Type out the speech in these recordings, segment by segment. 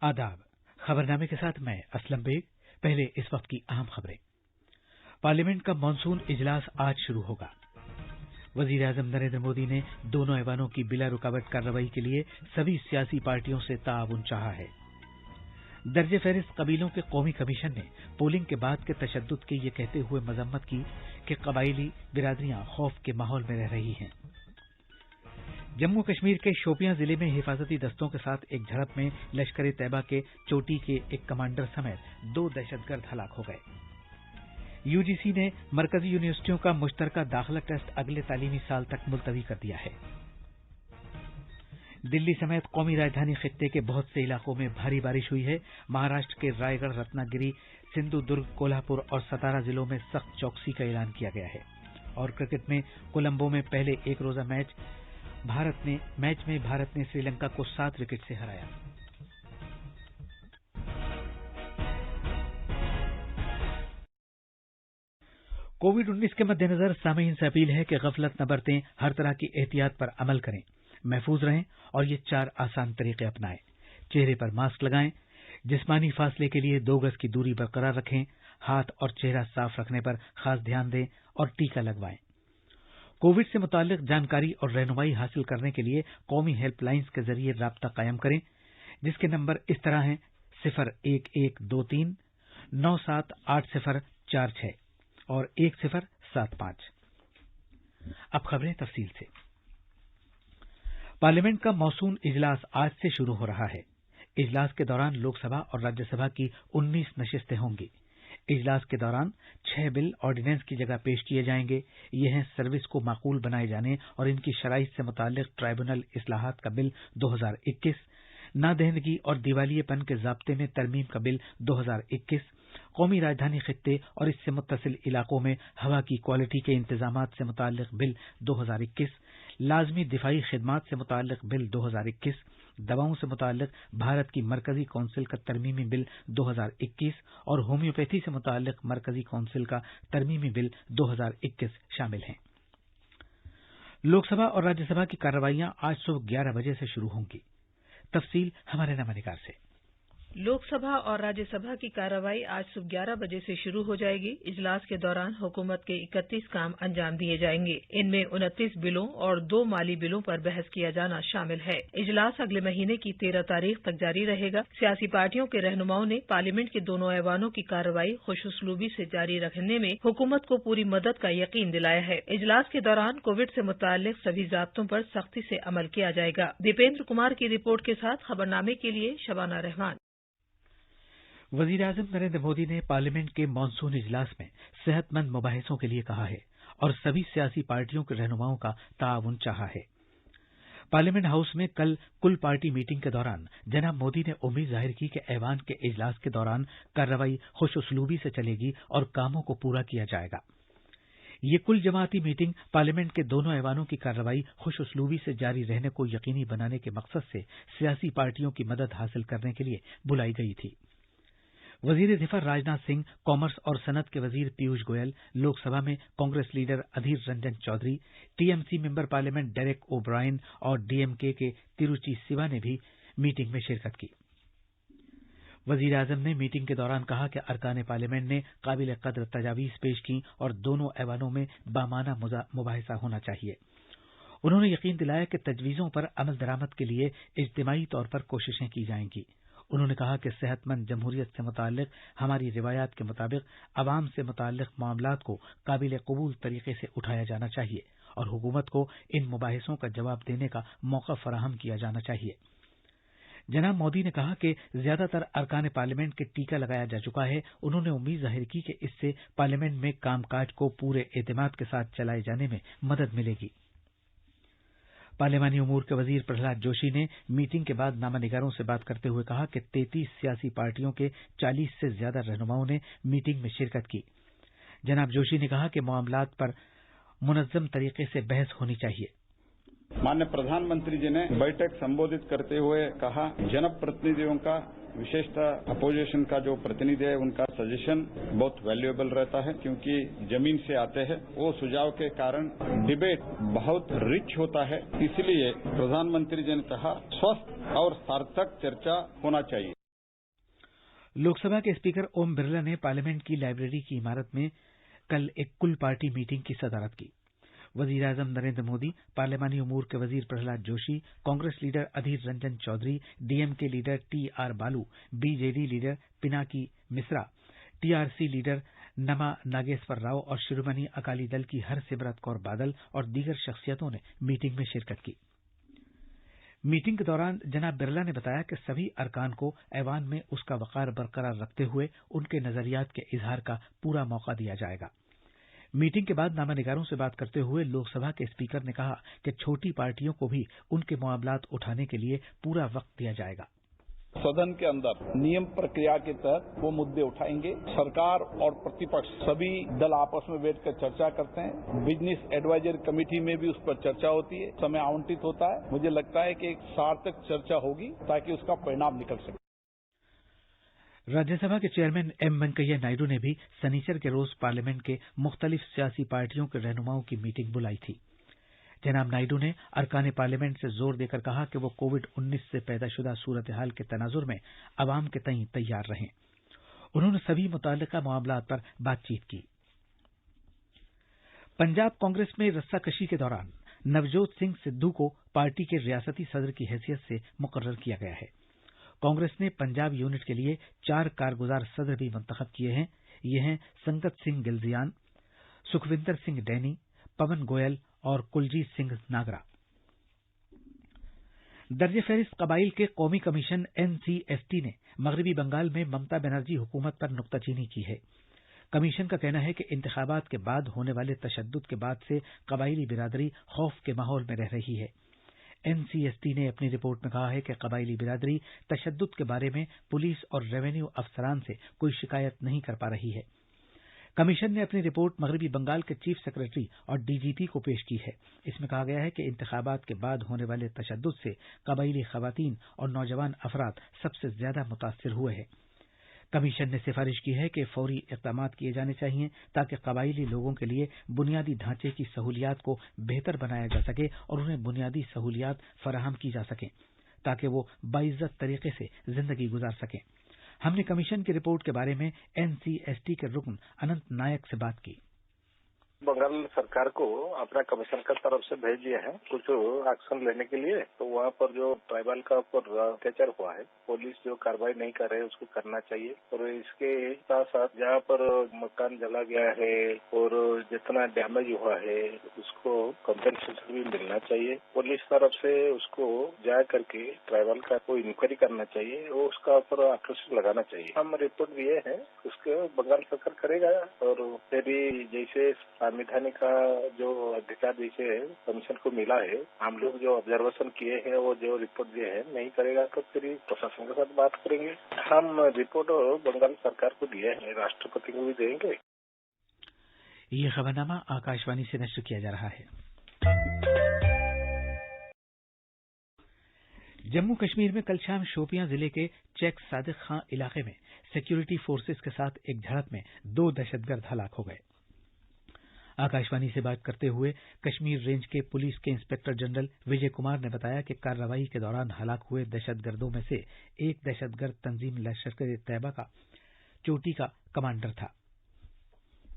आदाब। खबरनामे के साथ मैं असलम बेग। पहले इस वक्त की अहम खबरें। पार्लियामेंट का मॉनसून इजलास आज शुरू होगा। वजीर आजम नरेंद्र मोदी ने दोनों ऐवानों की बिला रुकावट कार्रवाई के लिए सभी सियासी पार्टियों से ताउन चाहा है। दर्जे फहरिस्त कबीलों के कौमी कमीशन ने पोलिंग के बाद के तशद्दुद की ये कहते हुए मजम्मत की कि कबायली बिरादरियां खौफ के माहौल में रह रही हैं। जम्मू कश्मीर के शोपियां जिले में हिफाजती दस्तों के साथ एक झड़प में लश्कर तैयबा के चोटी के एक कमांडर समेत 2 दहशतगर्द हलाक हो गए। यूजीसी ने मरकजी यूनिवर्सिटियों का मुश्तरका दाखिला टेस्ट अगले तालीमी साल तक मुलतवी कर दिया है। दिल्ली समेत कौमी राजधानी खित्ते के बहुत से इलाकों में भारी बारिश हुई है। महाराष्ट्र के रायगढ़, रत्नागिरी, सिंधुदुर्ग, कोल्हापुर और सतारा जिलों में सख्त चौकसी का ऐलान किया गया है। और क्रिकेट में कोलंबो में पहले एक रोजा मैच में भारत ने श्रीलंका को 7 विकेट से हराया। कोविड-19 के मद्देनजर सामीन से अपील है कि गफलत न बरतें, हर तरह की एहतियात पर अमल करें, महफूज रहें और ये 4 आसान तरीके अपनाएं। चेहरे पर मास्क लगाएं, जिस्मानी फासले के लिए 2 गज की दूरी बरकरार रखें, हाथ और चेहरा साफ रखने पर खास ध्यान दें और टीका लगवाएं। कोविड से मुताल्लिक जानकारी और रहनुमाई हासिल करने के लिए कौमी हेल्पलाइंस के जरिए राब्ता कायम करें, जिसके नंबर इस तरह हैं 01123 978046 और 1075। अब खबरें तफसील से। पार्लियामेंट का मॉनसून इजलास आज से शुरू हो रहा है। इजलास के दौरान लोकसभा और राज्यसभा की 19 नशिस्तें होंगी। इजलास के दौरान 6 बिल ऑर्डिनेंस की जगह पेश किए जाएंगे। ये हैं सर्विस को माकूल बनाए जाने और इनकी शराइत से मुताल्लिक ट्राइब्यूनल इस्लाहात का बिल 2021, नादहंदगी और दिवालियेपन के ज़ाब्ते में तरमीम का बिल 2021, कौमी राजधानी खित्ते और इससे मुत्तसिल इलाकों में हवा की क्वालिटी के इंतजामात से मुताल्लिक बिल 2021, लाजमी दिफाई खिदमात से मुताल्लिक बिल 2021, दवाओं से मुताल्लिक भारत की मरकजी कौंसिल का तरमीमी बिल 2021 और होम्योपैथी से मुताल्लिक मरकजी कौंसिल का तरमीमी बिल 2021 शामिल हैं। लोकसभा और राज्यसभा की कार्रवाइयां आज सुबह 11 बजे से शुरू होंगी। तफसील हमारे नवानिगार से। लोकसभा और राज्यसभा की कार्रवाई आज सुबह 11 बजे से शुरू हो जाएगी। इजलास के दौरान हुकूमत के 31 काम अंजाम दिए जाएंगे। इनमें 29 बिलों और 2 माली बिलों पर बहस किया जाना शामिल है। इजलास अगले महीने की 13 तारीख तक जारी रहेगा। सियासी पार्टियों के रहनुमाओं ने पार्लियामेंट के दोनों ऐवानों की कार्रवाई खुशउस्लूबी से जारी रखने में हुकूमत को पूरी मदद का यकीन दिलाया है। इजलास के दौरान कोविड से मुताल्लिक सभी ज़ाब्तों पर सख्ती से अमल किया जाएगा। दीपेंद्र कुमार की रिपोर्ट के साथ खबरनामे के लिए शबाना रहमान। वजीर आजम नरेंद्र मोदी ने पार्लियामेंट के मॉनसून इजलास में सेहतमंद मुबाहिसों के लिए कहा है और सभी सियासी पार्टियों के रहनुमाओं का ताउन चाहा है। पार्लियामेंट हाउस में कल कुल पार्टी मीटिंग के दौरान जनाब मोदी ने उम्मीद जाहिर की कि ऐवान के इजलास के दौरान कार्रवाई खुशउस्लूबी से चलेगी और कामों को पूरा किया जाएगा। ये कुल जमाती मीटिंग पार्लियामेंट के दोनों ऐवानों की कार्रवाई खुशउस्लूबी से जारी रहने को यकीनी बनाने के मकसद से सियासी पार्टियों की मदद हासिल करने के लिए बुलाई गई थी। वजीर दिफा राजनाथ सिंह, कॉमर्स और सनत के वजीर पीयूष गोयल, लोकसभा में Congress leader Adhir Ranjan Chowdhury, TMC member parliament Derek O'Brien और डीएमके के तिरुचि सिवा ने भी मीटिंग में शिरकत की। वजीर आजम ने मीटिंग के दौरान कहा कि अरकान पार्लियामेंट ने काबिल कद्र तजावीज़ पेश की और दोनों ऐवानों में बामाना मुबाहिसा होना चाहिए। उन्होंने यकीन दिलाया कि तजवीज़ों पर अमल दरामद के लिए इज्तिमाई तौर पर कोशिशें की जाएंगी। उन्होंने कहा कि सेहतमंद जमहूरियत से मुताल्लिक हमारी रिवायात के मुताबिक अवाम से मुताल्लिक मामलात को काबिल कबूल तरीके से उठाया जाना चाहिए और हुकूमत को इन मुबाहिसों का जवाब देने का मौका फराहम किया जाना चाहिए। जनाब मोदी ने कहा कि ज्यादातर अरकान पार्लियामेंट के टीका लगाया जा चुका है। उन्होंने उम्मीद जाहिर की कि इससे पार्लियामेंट में कामकाज को पूरे एतमाद के साथ चलाए जाने में मदद मिलेगी। पार्लियामानी उमूर के वजीर प्रहलाद जोशी ने मीटिंग के बाद नामानिगारों से बात करते हुए कहा कि 33 सियासी पार्टियों के 40 से ज्यादा रहनुमाओं ने मीटिंग में शिरकत की। जनाब जोशी ने कहा कि मामलात पर मुनज़्ज़म तरीके से बहस होनी चाहिए। माननीय प्रधानमंत्री जी ने बैठक संबोधित करते हुए कहा, जनप्रतिनिधियों का विशेषतः अपोजिशन का जो प्रतिनिधि है उनका सजेशन बहुत वैल्यूएबल रहता है, क्योंकि जमीन से आते हैं। वो सुझाव के कारण डिबेट बहुत रिच होता है। इसलिए प्रधानमंत्री जी ने कहा, स्वस्थ और सार्थक चर्चा होना चाहिए। लोकसभा के स्पीकर ओम बिरला ने पार्लियामेंट की लाइब्रेरी की इमारत में कल एक कुल पार्टी मीटिंग की सदारत की। वजीर आजम नरेंद्र मोदी, पार्लियामानी उमूर के वजीर Pralhad Joshi, Congress leader Adhir Ranjan Chowdhury, DMK leader TR Baalu, BJD leader Pinaki Mishra, TRC leader Nama Nageswara Rao और शिरोमणि अकाली दल की हरसिमरत कौर बादल और दीगर शख्सियतों ने मीटिंग में शिरकत की। मीटिंग के दौरान जनाब बिरला ने बताया कि सभी अरकान को ऐवान में उसका वकार बरकरार रखते हुए उनके नजरियात के इजहार का पूरा मौका दिया जाएगा। मीटिंग के बाद नामानिगारों से बात करते हुए लोकसभा के स्पीकर ने कहा कि छोटी पार्टियों को भी उनके मामलात उठाने के लिए पूरा वक्त दिया जाएगा। सदन के अंदर नियम प्रक्रिया के तहत वो मुद्दे उठाएंगे। सरकार और प्रतिपक्ष सभी दल आपस में बैठकर चर्चा करते हैं। बिजनेस एडवाइजरी कमेटी में भी उस पर चर्चा होती है, समय आवंटित होता है। मुझे लगता है कि एक सार्थक चर्चा होगी ताकि उसका परिणाम निकल सके। राज्यसभा के चेयरमैन एम वेंकैया नायडू ने भी शनिचर के रोज पार्लियामेंट के मुख्तलिफ सियासी पार्टियों के रहनुमाओं की मीटिंग बुलाई थी। जनाब नायडू ने अरकान पार्लियामेंट से जोर देकर कहा कि वो कोविड-19 से पैदाशुदा सूरत हाल के तनाजुर में अवाम के तईं तैयार रहें। उन्होंने सभी मुताल्लिका मामलात पर बातचीत की। पंजाब कांग्रेस में रस्साकशी के दौरान नवजोत सिंह सिद्धू को पार्टी के रियासती सदर की हैसियत से मुकर्रर किया गया है। कांग्रेस ने पंजाब यूनिट के लिए 4 कारगुजार सदर भी मुंतखब किए हैं। ये हैं संगत सिंह गिलजियान, सुखविंदर सिंह डैनी, पवन गोयल और कुलजीत सिंह नागरा। दर्जे फहरिस्त कबाइल के कौमी कमीशन एनसीएसटी ने मगरबी बंगाल में ममता बनर्जी हुकूमत पर नुक्ताचीनी की है। कमीशन का कहना है कि इंतखाबात के बाद होने वाले तशद्दुद के बाद से कबाइली बिरादरी खौफ के माहौल में रह रही है। एनसीएसटी ने अपनी रिपोर्ट में कहा है कि कबाइली बिरादरी तशद्दुद के बारे में पुलिस और रेवेन्यू अफसरान से कोई शिकायत नहीं कर पा रही है। कमीशन ने अपनी रिपोर्ट मगरबी बंगाल के चीफ सेक्रेटरी और डीजीपी को पेश की है। इसमें कहा गया है कि इंतखाबात के बाद होने वाले तशद्दुद से कबाइली खवातीन और नौजवान अफराद सबसे ज्यादा मुतासिर हुए हैं। कमीशन ने सिफारिश की है कि फौरी इक़दाम किए जाने चाहिए ताकि कबाइली लोगों के लिए बुनियादी ढांचे की सहूलियात को बेहतर बनाया जा सके और उन्हें बुनियादी सहूलियात फराहम की जा सकें ताकि वो बाइज्जत तरीके से जिंदगी गुजार सकें। हमने कमीशन की रिपोर्ट के बारे में एनसीएसटी के रुकन अनंत नायक से बात की। बंगाल सरकार को अपना कमीशन का तरफ से भेज दिया है कुछ एक्शन लेने के लिए। तो वहाँ पर जो ट्राइबल का ऊपर अत्याचार हुआ है, पुलिस जो कार्रवाई नहीं कर रहे है उसको करना चाहिए। और इसके साथ साथ जहाँ पर मकान जला गया है और जितना डैमेज हुआ है उसको कंपेंसेशन भी मिलना चाहिए। पुलिस तरफ से उसको जा करके ट्राइबल का कोई इंक्वायरी करना चाहिए और उसका ऊपर आक्रोश लगाना चाहिए। हम रिपोर्ट दिए हैं, उसके बंगाल सरकार करेगा। और यदि जैसे संवैधानिक का जो अधिकार जैसे कमीशन को मिला है, हम लोग जो ऑब्जर्वेशन किए हैं वो जो रिपोर्ट दिए हैं नहीं करेगा तो फिर प्रशासन के साथ बात करेंगे। हम रिपोर्ट बंगाल सरकार को दिए हैं, राष्ट्रपति को भी देंगे। ये खबरनामा आकाशवाणी से नश्र किया जा रहा है। जम्मू कश्मीर में कल शाम शोपियां जिले के चेक सादिक खां इलाके में सिक्योरिटी फोर्सेस के साथ एक झड़प में 2 दहशतगर्द हलाक हो गए। आकाशवाणी से बात करते हुए कश्मीर रेंज के पुलिस के इंस्पेक्टर जनरल विजय कुमार ने बताया कि कार्रवाई के दौरान हलाक हुए दहशतगर्दों में से एक दहशतगर्द तंजीम लश्कर-ए-तैयबा का चोटी का कमांडर था।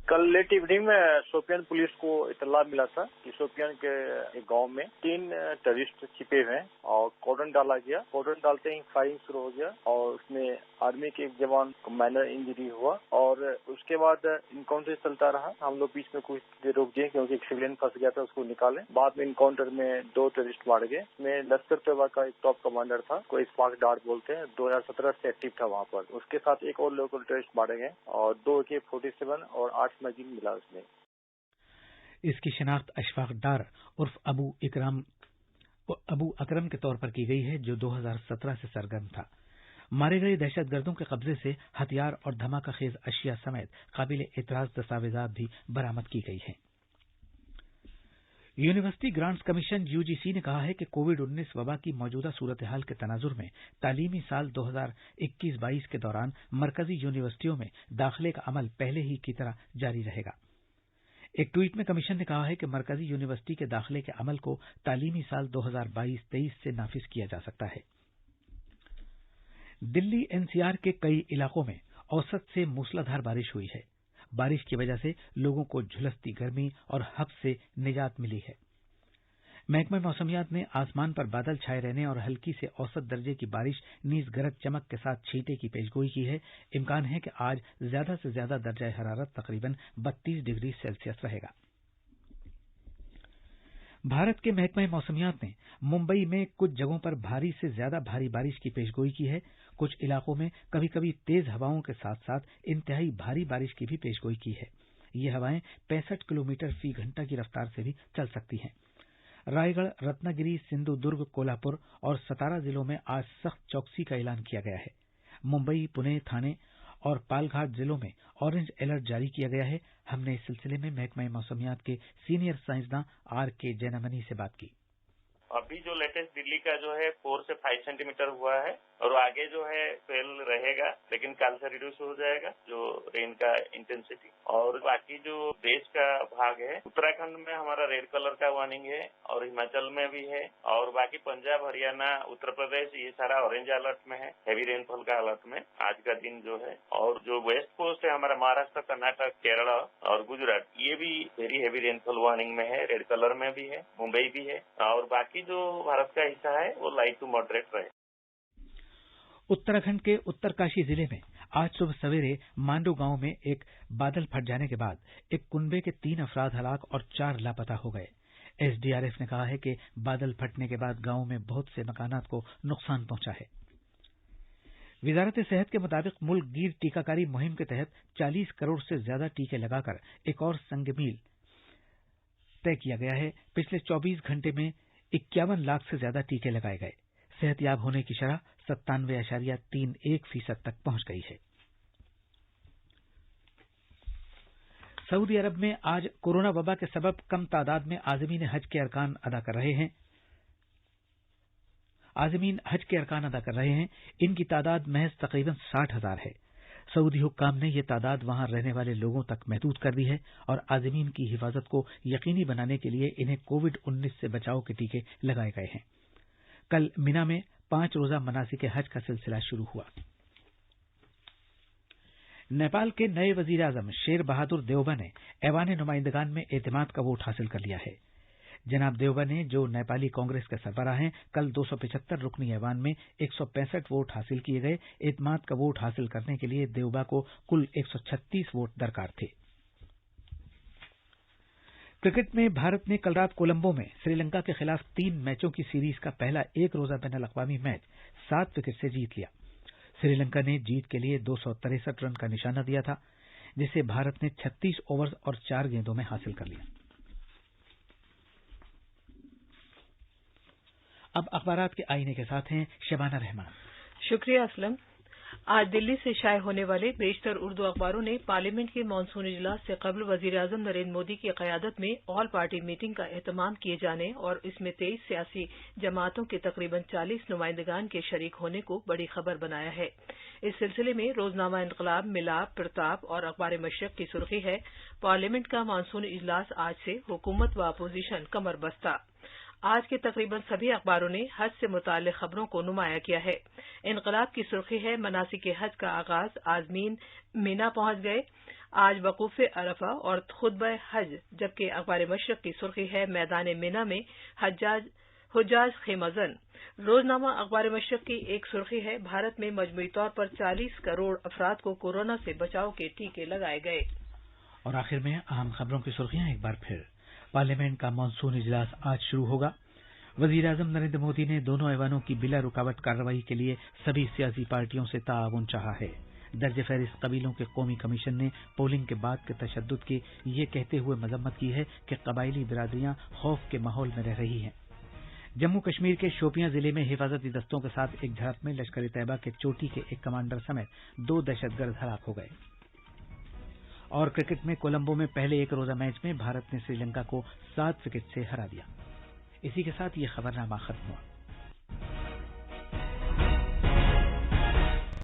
कल लेट इवनिंग में शोपियान पुलिस को इतला मिला था कि शोपियान के एक गांव में 3 टेररिस्ट छिपे हुए हैं और कॉर्डन डाला गया। कॉर्डन डालते ही फायरिंग शुरू हो गया और उसमें आर्मी के एक जवान को माइनर इंजरी हुआ और उसके बाद इनकाउंटर चलता रहा। हम लोग बीच में कुछ देर रुक गए क्योंकि एक सिविलियन फंस गया था, उसको निकाले। बाद में इनकाउंटर में 2 टेररिस्ट मारे गए। में लश्कर-ए-तैयबा का एक टॉप कमांडर था, कोई स्पार्क डार्ट बोलते हैं, 2017 से एक्टिव था वहाँ पर। उसके साथ एक और लोकल टेररिस्ट मारे गए और 2 AK-47 और 8 मैगजीन मिला उसमें। इसकी शिनाख्त अशफाक डार उर्फ अबू अकरम के तौर पर की गई है, जो 2017 से सरगर्म था। मारे गए दहशतगर्दों के कब्जे से हथियार और धमाकाखेज अशिया समेत काबिल एतराज दस्तावेजात भी बरामद की गई हैं। यूनिवर्सिटी ग्रांट्स कमीशन यूजीसी ने कहा है कि कोविड-19 वबा की मौजूदा सूरत हाल के तनाजुर में तालीमी साल 2021-22 के दौरान मरकजी यूनिवर्सिटियों में दाखिले का अमल पहले ही की तरह जारी रहेगा। एक ट्वीट में कमीशन ने कहा है कि मरकजी यूनिवर्सिटी के दाखिले के अमल को तालीमी साल 2022-23 से नाफिज किया जा सकता है। दिल्ली एनसीआर के कई इलाकों में औसत से मूसलाधार बारिश हुई है। बारिश की वजह से लोगों को झुलसती गर्मी और हब्स से निजात मिली है। महकमा मौसमियात ने आसमान पर बादल छाए रहने और हल्की से औसत दर्जे की बारिश नीज गरज चमक के साथ छींटे की पेशगोई की है। इम्कान है कि आज ज्यादा से ज्यादा दर्जा हरारत तकरीबन 32 डिग्री सेल्सियस रहेगा। भारत के महकमा मौसमियात ने मुंबई में कुछ जगहों पर भारी से ज्यादा भारी बारिश की पेशगोई की है। कुछ इलाकों में कभी कभी तेज हवाओं के साथ साथ इंतहाई भारी बारिश की भी पेशगोई की है। ये हवाएं 65 किलोमीटर फी घंटा की रफ्तार से भी चल सकती हैं। रायगढ़, रत्नागिरी, सिंधुदुर्ग, कोल्हापुर और सतारा जिलों में आज सख्त चौकसी का ऐलान किया गया है। मुंबई, पुणे, थाने और पालघाट जिलों में ऑरेंज अलर्ट जारी किया गया है। हमने इस सिलसिले में महकमा मौसमियात के सीनियर साइंसदान आर.के. जैनामनी से बात की। अभी जो लेटेस्ट दिल्ली का जो है 4 से 5 सेंटीमीटर हुआ है और आगे जो है फेल रहेगा, लेकिन कल से रिड्यूस हो जाएगा जो रेन का इंटेंसिटी। और बाकी जो देश का भाग है, उत्तराखंड में हमारा रेड कलर का वार्निंग है और हिमाचल में भी है और बाकी पंजाब, हरियाणा, उत्तर प्रदेश ये सारा ऑरेंज अलर्ट में है, हेवी रेनफॉल का अलर्ट में आज का दिन जो है। और जो वेस्ट कोस्ट है हमारा महाराष्ट्र, कर्नाटक, केरला और गुजरात, ये भी वेरी हेवी रेनफॉल वार्निंग में है, रेड कलर में भी है, मुंबई भी है और बाकी जो भारत का हिस्सा है वो लाइट टू मॉडरेट रहे। उत्तराखंड के उत्तरकाशी जिले में आज सुबह सवेरे मांडू गांव में एक बादल फट जाने के बाद एक कुनबे के 3 अफराद हलाक और 4 लापता हो गए। एसडीआरएफ ने कहा है कि बादल फटने के बाद गांव में बहुत से मकानात को नुकसान पहुंचा है। वजारत सेहत के मुताबिक मुल्क गीर टीकाकारी मुहिम के तहत 40 करोड़ से ज्यादा टीके लगाकर एक और संग-मील तय किया गया है। पिछले 24 घंटे में 51 लाख से ज्यादा टीके लगाए गए। सेहतयाब होने की शरह 97.31% तक पहुंच गई है। सऊदी अरब में आज कोरोना वबा के सबब कम तादाद में आज़मीन हज के अरकान अदा कर रहे हैं। इनकी तादाद महज तकरीबन 60,000 है। सऊदी हुक्काम ने यह तादाद वहां रहने वाले लोगों तक महदूद कर दी है और आज़मीन की हिफाजत को यकीनी बनाने के लिए इन्हें कोविड-19 से बचाव के टीके लगाए गए हैं। कल मिना में 5 रोजा मनासिक हज का सिलसिला शुरू हुआ। नेपाल के नए वजीर आजम शेर बहादुर देउबा ने ऐवान नुमाइंदगान में एतमाद का वोट हासिल कर लिया है। जनाब देउबा ने, जो नेपाली कांग्रेस के सरबराह हैं, कल 275 रुकनी ऐवान में 165 वोट हासिल किए गए। एतमाद का वोट हासिल करने के लिए देउबा को कुल 136 वोट दरकार थे। क्रिकेट में भारत ने कल रात कोलंबो में श्रीलंका के खिलाफ 3 मैचों की सीरीज का पहला 1 रोजा बैनुल अक़वामी मैच 7 विकेट से जीत लिया। श्रीलंका ने जीत के लिए 263 रन का निशाना दिया था, जिसे भारत ने 36 ओवर और 4 गेंदों में हासिल कर लिया। अब अखबारात के आईने के साथ हैं शबाना रहमान। शुक्रिया असलम। आज दिल्ली से शाये होने वाले बेशतर उर्दू अखबारों ने पार्लियामेंट के मानसून इजलास से कबल वजीर आजम नरेंद्र मोदी की क़यादत में ऑल पार्टी मीटिंग का एहतमाम किए जाने और इसमें 23 सियासी जमातों के तकरीबन 40 नुमाइंदगान के शरीक होने को बड़ी खबर बनाया है। इस सिलसिले में रोजनामा इंकलाब, मिलाप, प्रताप और अखबार मशरक की सुर्खी है, पार्लियामेंट का मानसून इजलास आज से, हुकूमत व अपोजिशन कमर बस्ता। आज के तकरीबन सभी अखबारों ने हज से मुताल्लिक खबरों को नुमाया किया है। इनकलाब की सुर्खी है, मनासिक हज का आगाज, आज़मीन मीना पहुंच गए, आज वकूफ अरफा और खुतबा हज। जबकि अखबार मशरक की सुर्खी है, मैदान मीना में हुज्जाज खेमजन। रोजनामा अखबार मशरक की एक सुर्खी है, भारत में मजमूई तौर पर 40 करोड़ अफराद को कोरोना से बचाव के टीके लगाए गए। और आखिर में अहम खबरों की सुर्खियां एक बार फिर। पार्लियामेंट का मानसून इजलास आज शुरू होगा। वजीर आजम नरेंद्र मोदी ने दोनों ऐवानों की बिला रुकावट कार्रवाई के लिए सभी सियासी पार्टियों से ताआवुन चाहा है। दर्ज फहरिस्त कबीलों के कौमी कमीशन ने पोलिंग के बाद के तशद्दुद की ये कहते हुए मजम्मत की है कि कबायली बिरादरियां खौफ के माहौल में रह रही हैं। जम्मू कश्मीर के शोपियां जिले में हिफाजती दस्तों के साथ एक झड़प में लश्कर तैयबा के चोटी के एक कमांडर समेत 2 दहशतगर्द हलाक हो गए। और क्रिकेट में कोलंबो में पहले 1 रोजा मैच में भारत ने श्रीलंका को 7 विकेट से हरा दिया। इसी के साथ ये खबरनामा खत्म हुआ।